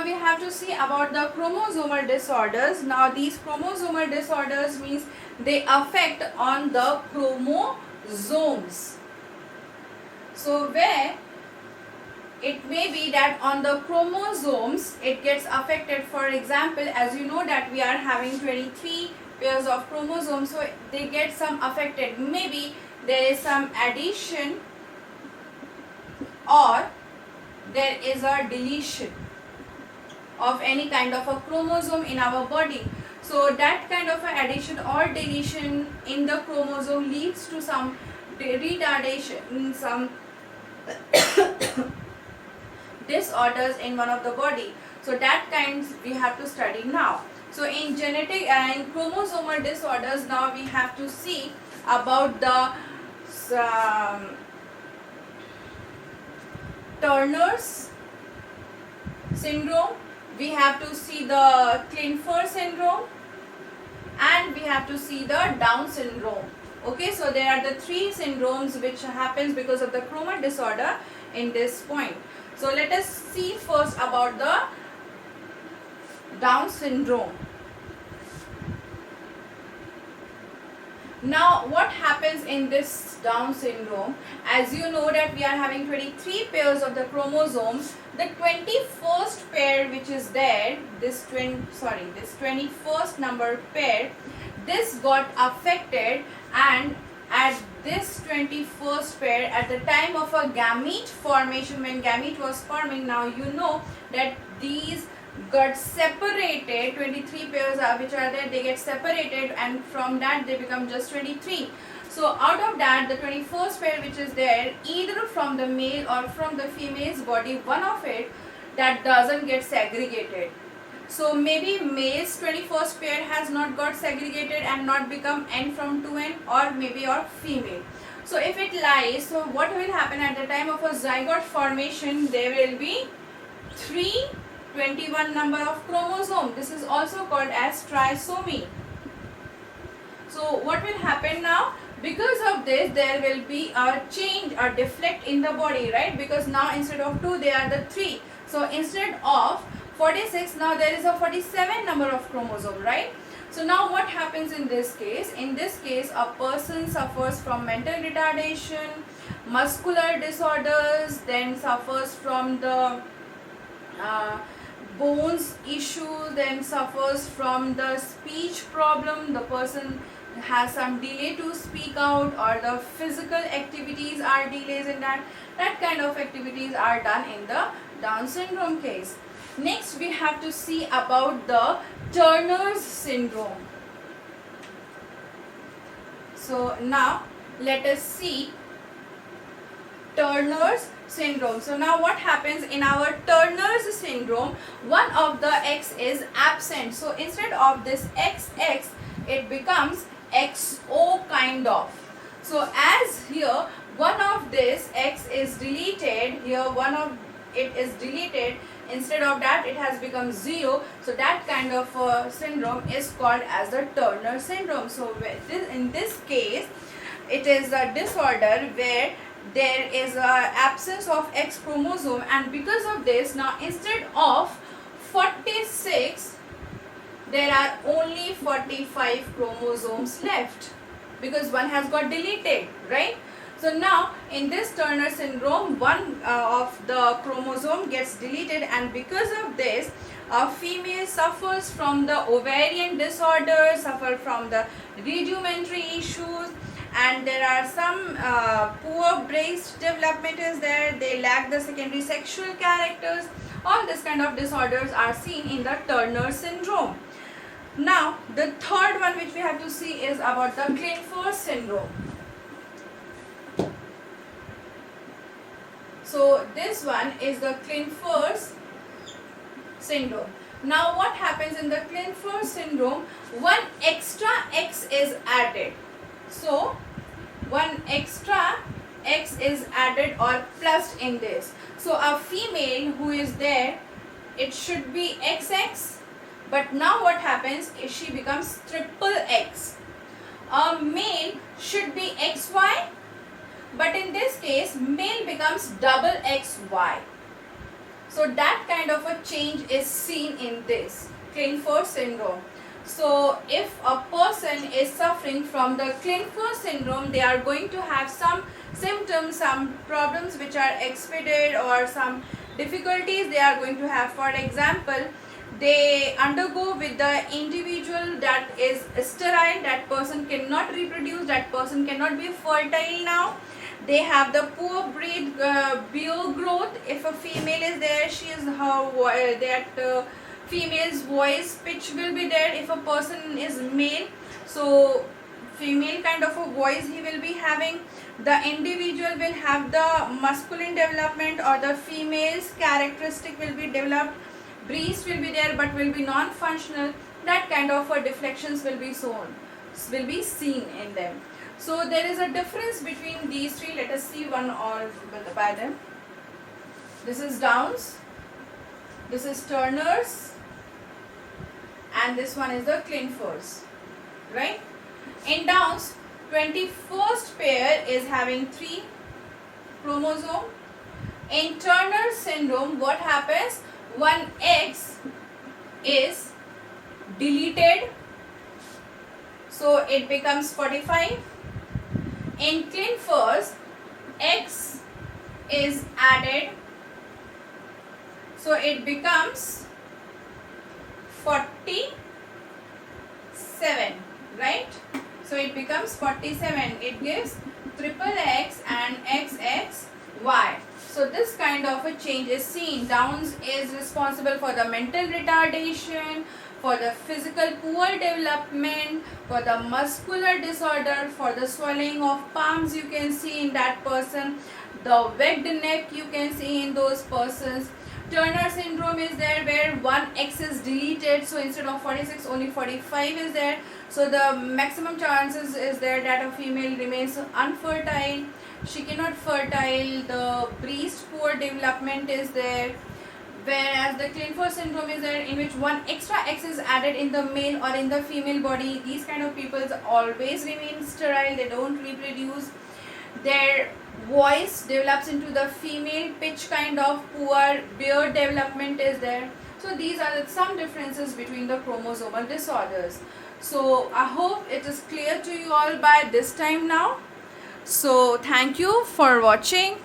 now we have to see about the chromosomal disorders. Now these chromosomal disorders means they affect on the chromosomes. So where it may be that on the chromosomes it gets affected. For example, as you know that we are having 23 pairs of chromosomes, so they get some affected. Maybe there is some addition or there is a deletion of any kind of a chromosome in our body. So that kind of a addition or deletion in the chromosome leads to some retardation, some disorders in one of the body. So that kinds we have to study now. So in genetic and chromosomal disorders, now we have to see about the Turner's syndrome, we have to see the Klinefelter syndrome, and we have to see the Down syndrome. Okay, so there are the three syndromes which happens because of the chroma disorder in this point. So let us see first about the Down syndrome. Now what happens in this Down syndrome? As you know that we are having 23 pairs of the chromosomes. The 21st pair which is there, this 21st number pair, this got affected, and at this 21st pair, at the time of a gamete formation, when gamete was forming, now you know that these got separated. 23 pairs which are there, they get separated, and from that they become just 23. So out of that, the 21st pair which is there, either from the male or from the female's body, one of it that doesn't get segregated. So maybe male's 21st pair has not got segregated and not become N from 2N, or maybe or female. So if it lies, so what will happen at the time of a zygote formation? There will be 21 number of chromosome. This is also called as trisomy. So what will happen now? Because of this, there will be a change, a deflect in the body, right? Because now instead of 2, there are the 3. So instead of 46, now there is a 47 number of chromosome, right? So now what happens in this case? In this case, a person suffers from mental retardation, muscular disorders, then suffers from the bones issue, then suffers from the speech problem. The person has some delay to speak out, or the physical activities are delays in that. That kind of activities are done in the Down syndrome case. Next, we have to see about the Turner's syndrome. So now let us see Turner's syndrome. So now what happens in our Turner's syndrome? One of the X is absent. So instead of this XX, it becomes XO kind of. So as here one of this X is deleted, here one of it is deleted, instead of that it has become 0. So that kind of syndrome is called as the Turner syndrome. So in this case, it is a disorder where there is a absence of X chromosome, and because of this, now instead of 46, there are only 45 chromosomes left, because one has got deleted, right? So now in this Turner syndrome, one of the chromosome gets deleted, and because of this, a female suffers from the ovarian disorder, suffer from the rudimentary issues, and there are some poor breast development is there. They lack the secondary sexual characters. All this kind of disorders are seen in the Turner syndrome. Now the third one which we have to see is about the Klinefelter syndrome. So this one is the Klinefelter syndrome. Now what happens in the Klinefelter syndrome? One extra X is added. So one extra X is added or plus in this. So a female who is there, it should be XX, but now what happens is she becomes triple X. A male should be XY, but in this case male becomes double XY. So that kind of a change is seen in this Klinefelter syndrome. So if a person is suffering from the Klinefelter syndrome, they are going to have some symptoms, some problems which are expected, or some difficulties they are going to have. For example, they undergo with the individual that is sterile, that person cannot reproduce, that person cannot be fertile now. They have the poor breed beard growth. If a female is there, she is her that female's voice pitch will be there. If a person is male, so female kind of a voice he will be having. The individual will have the masculine development, or the female's characteristic will be developed. Breast will be there but will be non-functional. That kind of deflections will be seen in them. So there is a difference between these three. Let us see one or by them. This is Downs, this is Turner's, and this one is the Klinefelter's, right? In Downs, 21st pair is having 3 chromosomes. In Turner syndrome, what happens? One X is deleted, so it becomes 45. In Klinefelter's, X is added, so it becomes 47, right? So it becomes 47. It gives triple X and XXY. So this kind of a change is seen. Downs is responsible for the mental retardation, for the physical poor development, for the muscular disorder, for the swelling of palms you can see in that person, the wet neck you can see in those persons. Turner syndrome is there where one X is deleted, so instead of 46 only 45 is there. So the maximum chances is there that a female remains unfertile, she cannot fertile, the breast poor development is there. Whereas the Klinefelter syndrome is there in which one extra X is added in the male or in the female body. These kind of people always remain sterile, they don't reproduce. Their voice develops into the female pitch kind of, poor beard development is there. So these are some differences between the chromosomal disorders. So I hope it is clear to you all by this time now. So thank you for watching.